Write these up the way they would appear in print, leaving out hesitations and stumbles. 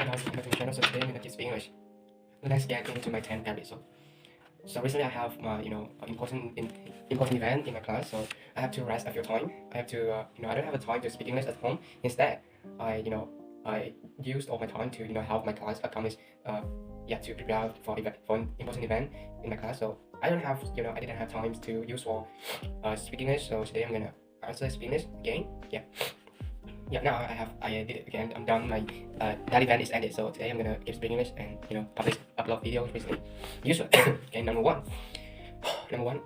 guys, welcome back to my channel. So today I'm gonna teach English. Let's get into my 10th episode. So recently I have my important event in my class, so I have to rest a few time. I have to I don't have a time to speak English at home. Instead, I used all my time to help my class accomplish to prepare for an important event in my class. So I didn't have time to use for speak English. So today I'm gonna answer speak English again. Yeah, now I did it again. I'm done. My that event is ended. So today I'm gonna keep speaking English and upload videos recently. Usually, okay. Number one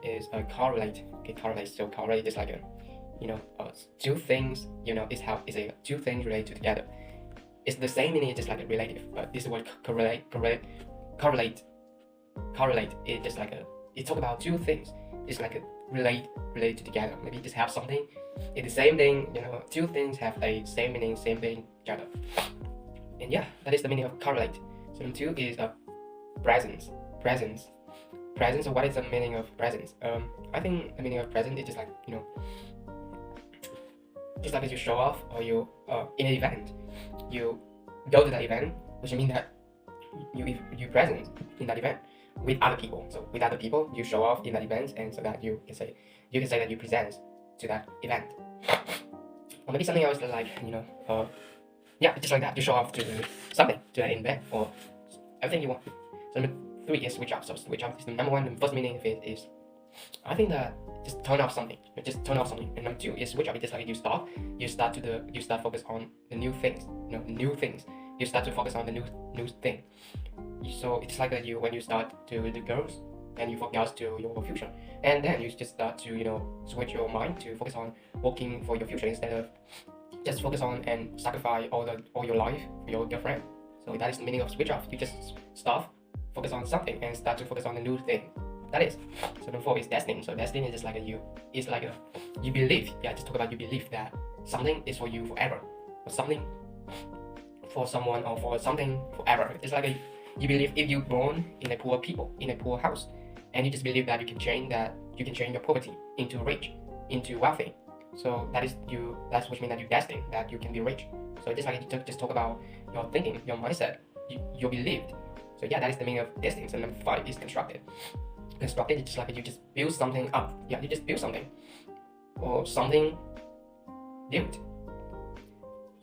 is correlate. Okay, correlate. So correlate is like two things. Is a two things related together. It's the same meaning, just like a relative. But this word correlate. It just like it talk about two things. It's like a related together. Maybe just have something. It's the same thing, two things have a same meaning, same thing together. And yeah, that is the meaning of correlate. So number two is presence. So what is the meaning of presence? I think the meaning of present is just like just like as you show off, or you in an event, you go to that event, which means that you present in that event with other people. So with other people, you show off in that event, and so that you can say that you present to that event. Or maybe something else like just like that, you show off to something, to that event, or everything you want. So number three is switch off. So switch off is the number one. The first meaning of it is, I think that just turn off something. Just turn off something. And number two is switch off. It's just like you start focus on the new things. New things. You start to focus on the new thing. So it's like that when you start to the girls, and you focus to your future, and then you just start to switch your mind to focus on working for your future instead of just focus on and sacrifice all your life for your girlfriend. So that is the meaning of switch off. You just stop, focus on something, and start to focus on the new thing. That is. So number four is destined. So destined is just like you believe. Yeah, just talk about you believe that something is for you forever, or something for someone, or for something forever. It's like you believe if you're born in a poor house, and you just believe that you can change your poverty into rich, into wealthy. So that's which means that you're destined, that you can be rich. So just like just talk about your thinking, your mindset, you believed. So yeah, that is the meaning of destined. So number five is constructed. Constructed is just like you just build something up. Yeah, you just build something, or something built.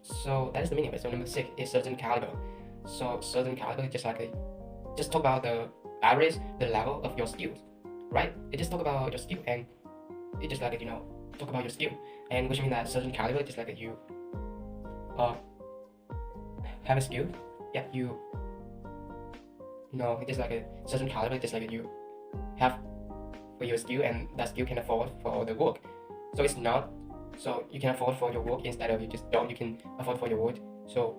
So that is the meaning of it. So number six is certain caliber. So certain caliber is just talk about the average, the level of your skills, right? It just talk about your skill, and it just like talk about your skill, and which means that certain caliber just like you have a skill. Yeah, it is like a certain caliber, just like you have for your skill, and that skill can afford for the work. So it's not, so you can afford for your work instead of you can afford for your work. So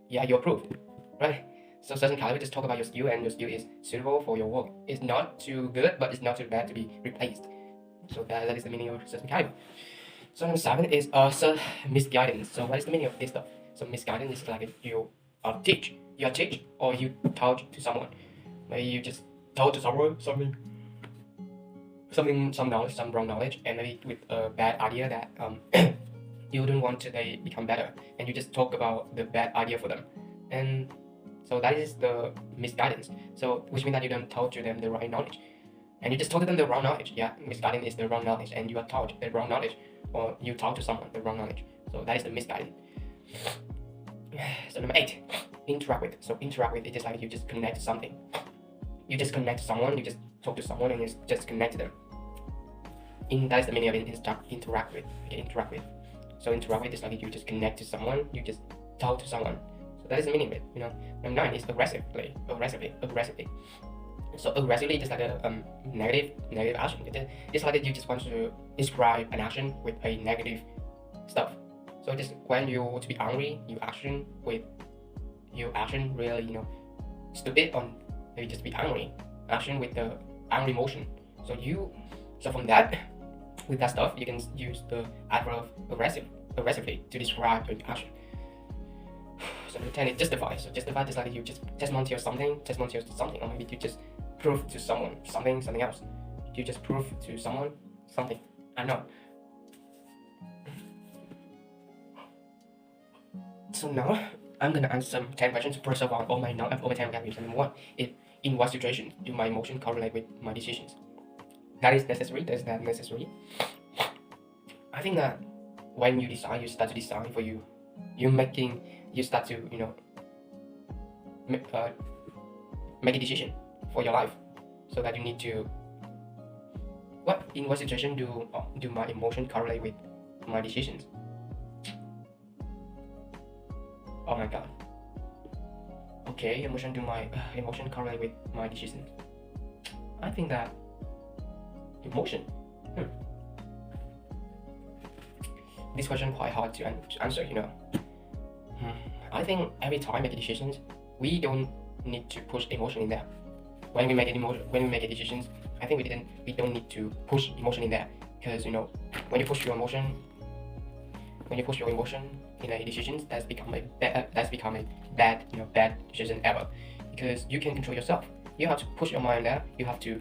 yeah, you're approved, right? So certain caliber just talk about your skill, and your skill is suitable for your work. It's not too good, but it's not too bad to be replaced. So that is the meaning of certain caliber. So number seven is misguidance. So what is the meaning of this stuff? So misguidance is like you teach, or you taught to someone. Maybe you just taught to someone some knowledge, some wrong knowledge, and maybe with a bad idea that you don't want they become better, and you just talk about the bad idea for them. And so that is the misguidance. So which means that you don't taught to them the right knowledge, and you just taught them the wrong knowledge. Yeah, misguidance is the wrong knowledge, and you are taught the wrong knowledge, or you taught to someone the wrong knowledge. So that is the misguidance. So number eight, interact with. So interact with is just like you just connect to something. You just connect to someone. You just talk to someone, and you just connect to them. That is the meaning of interact with. Okay, interact with. So interact with is like you just connect to someone. You just talk to someone. That is the meaning of it. Number nine is aggressively. So aggressively is just like a negative action. It's like you just want to describe an action with a negative stuff. So just when you want to be angry, you action really stupid, or maybe just be angry. Action with the angry motion. So from that, with that stuff, you can use the adverb aggressively to describe your action. So number 10 is justify. So justify is like you just testimony to something, or maybe you just prove to someone something else. You just prove to someone something. I know. So now I'm gonna answer some 10 questions to preserve all my 10 vocabularies. Number 1 is, in what situation do my emotions correlate with my decisions? That is necessary. That is not necessary. I think that when you decide, you start to decide for you. You start to make a decision for your life, so that you need to. In what situation do my emotions correlate with my decisions? Oh my god. Okay, emotion correlate with my decisions. I think that emotion. This question quite hard to answer. I think every time we make decisions, we don't need to push emotion in there. When we make decisions, I think we don't need to push emotion in there, because when you push your emotion in a decision, that's become a bad decision ever, because you can control yourself. You have to push your mind there. You have to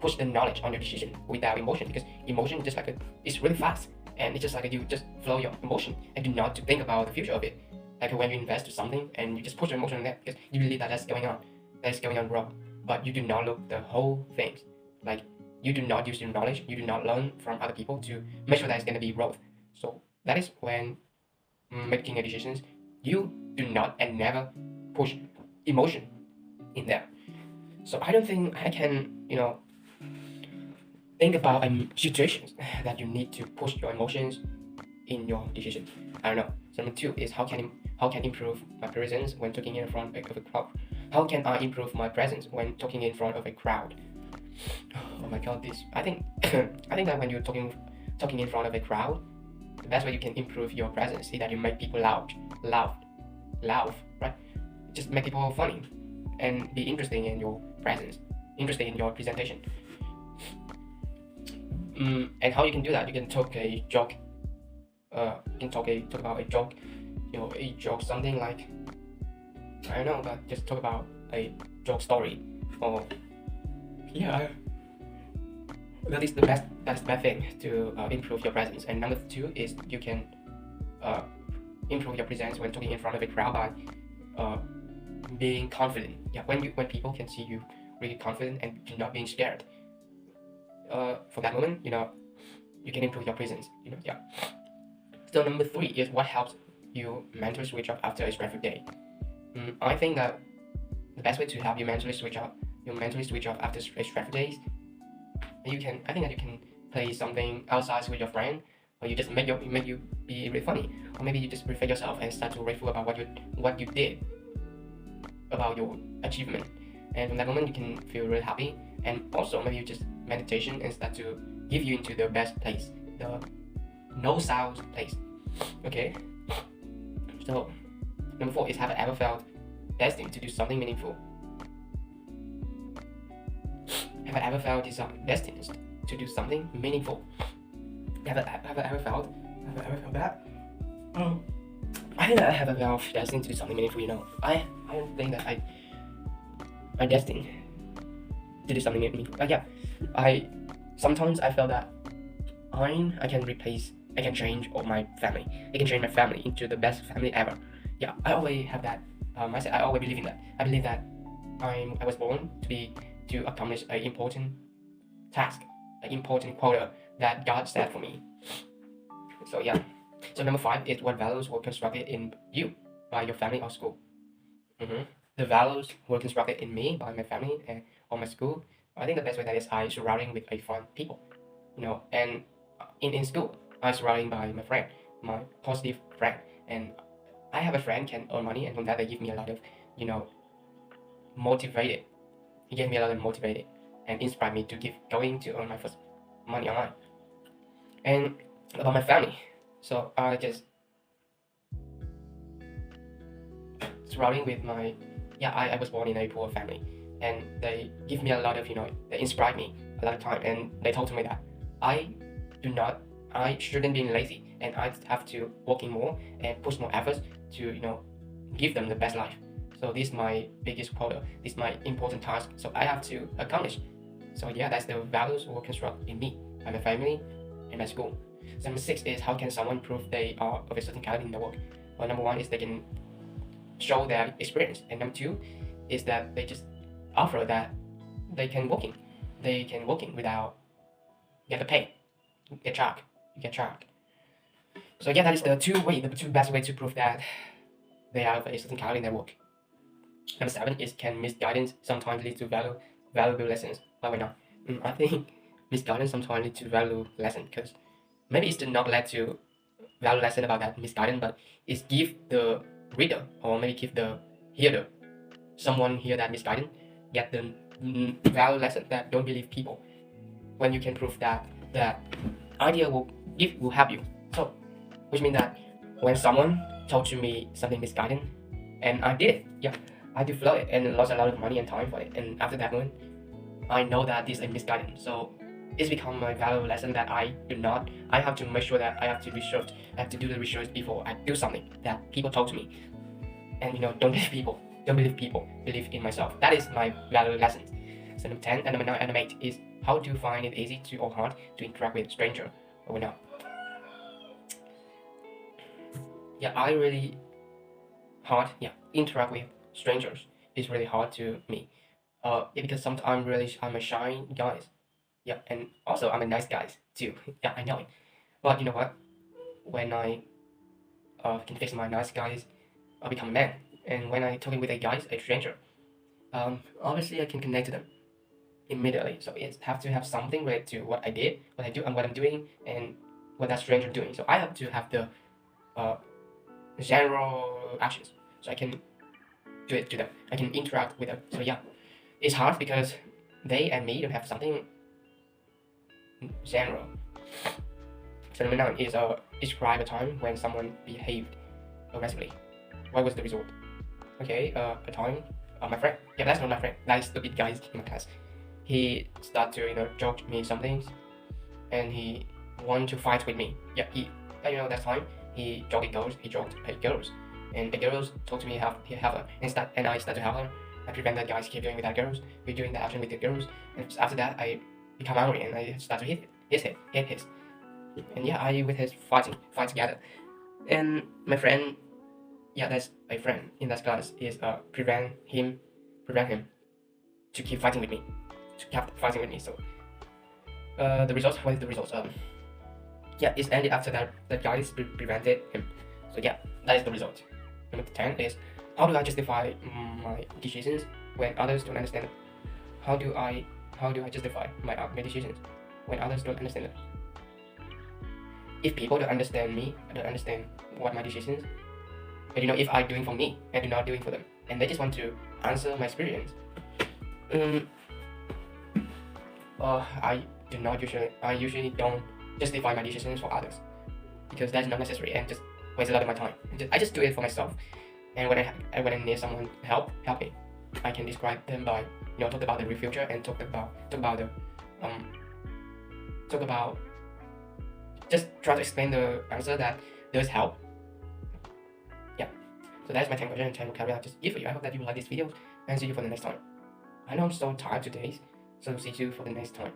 push the knowledge on your decision without emotion, because emotion just it's really fast, and it's just like you just flow your emotion and do not to think about the future of it. Like when you invest to something and you just push your emotion in there because you believe that's going on wrong, but you do not look the whole things. Like you do not use your knowledge, you do not learn from other people to make sure that it's going to be growth. So that is when making a decisions, you do not and never push emotion in there. So I don't think I can think about situations that you need to push your emotions in your decisions. I don't know. So number 2 is, how can improve my presence when talking in front of a crowd? How can I improve my presence when talking in front of a crowd? Oh my god, this I think that when you're talking in front of a crowd, the best way you can improve your presence is that you make people laugh, right? Just make people funny and be interesting in your presence, interested in your presentation. And how you can do that? You can talk a joke. You can talk about a joke. A joke, something like, I don't know, but just talk about a joke story, or that is the best thing to improve your presence. And number 2 is, you can improve your presence when talking in front of a crowd by being confident. When people can see you really confident and you're not being scared. For that moment, you can improve your presence. So number 3 is, what helps you mentally switch off after a stressful day? I think that the best way to help you mentally switch off after stressful days, I think that you can play something outside with your friend, or you just make you be really funny, or maybe you just reflect yourself and start to grateful about what you did, about your achievement, and from that moment you can feel really happy. And also maybe you just meditation and start to give you into the best place, the no sound place. Okay. So number 4 is, have I ever felt destined to do something meaningful? Have I ever felt destined to do something meaningful? Have I ever felt that? I think that I have felt destined to do something meaningful. I don't think that I'm destined to do something meaningful. Sometimes I felt that I can change all my family. I can change my family into the best family ever. I always have that mindset. I always believe in that. I believe that I was born to accomplish an important task, an important quota that God set for me. So So number 5 is, what values were constructed in you by your family or school? The values were constructed in me by my family or my school. I think the best way that is, I surrounding with a fun people, and in school I surrounding by my friend, my positive friend, and I have a friend can earn money, and from that they give me a lot of motivated. He gave me a lot of motivated and inspired me to going to earn my first money online. And about my family, so I just surrounding with my I was born in a poor family, and they give me a lot of they inspired me a lot of time, and they told me that I shouldn't be lazy, and I have to working more and push more efforts to give them the best life. So this is my biggest quota. This is my important task. So I have to accomplish. So that's the values were constructed in me by my family and my school. So number 6 is, how can someone prove they are of a certain caliber in their work? Well, number one is they can show their experience, and number two is that they just offer that they can working without get the pay, get charged. So yeah, that is the two best way to prove that they have a certain talent in their work. Number seven is, can misguidance sometimes lead to valuable lessons? Well, wait, no. I think misguidance sometimes lead to valuable lesson, because maybe it's not led to value lesson about that misguidance, but it's give the reader, or maybe give the hearer, someone hear that misguidance, get the value lesson that don't believe people. When you can prove that that idea will help you. So, which means that when someone told to me something misguided, and I did it, yeah, I do flow it and lost a lot of money and time for it. And after that moment, I know that this is misguided. So it's become my valuable lesson that I have to make sure that I have to research, I have to do the research before I do something that people told to me. And don't believe people, believe in myself. That is my valuable lesson. So number 10 and number 9 and number 8 is, how to find it easy or hard to interact with stranger or not. Yeah, I really hard. Yeah, interact with strangers is really hard to me. Yeah, because sometimes I'm a shy guy. Yeah, and also I'm a nice guy too. Yeah, I know it. But you know what? When I can fix my nice guys, I become a man. And when I talking with a stranger, obviously I can connect to them immediately. So it have to have something related to what I did, what I do, and what I'm doing, and what that stranger doing. So I have to have the general actions, so I can do it to them. I can interact with them. So yeah, it's hard because they and me don't have something general. So number 9 is describe a time when someone behaved aggressively. What was the result? Okay, a time my friend. Yeah, that's not my friend. That is the big guy in my class. He started to joke me some things, and he wanted to fight with me. Yeah, that time he joked girls. He joked girls, and the girls told me he have her, and I started to help her. I prevent that guys keep doing with that girls. We're doing the action with the girls, and after that I become angry and I start to hit his. And yeah, I with his fight together. And my friend, yeah, that's my friend in that class, is prevent him to keep fighting with me, So the results, what is the results? Yeah, it's ended after that guys prevented him. So yeah, that is the result. Number 10 is, how do I justify my decisions when others don't understand it? How do I justify my decisions when others don't understand it? If people don't understand me, don't understand what my decisions, but if I'm doing for me and do not doing for them, and they just want to answer my experience, I usually don't justify my decisions for others, because that's not necessary and just waste a lot of my time. I just do it for myself. And when I need someone help me, I can describe them by talk about the real future, and talk about just try to explain the answer that does help. Yeah, so that's my 10 questions and 10 vocabulary I just give for you. I hope that you will like this video, and see you for the next time. I know I'm so tired today, so see you for the next time.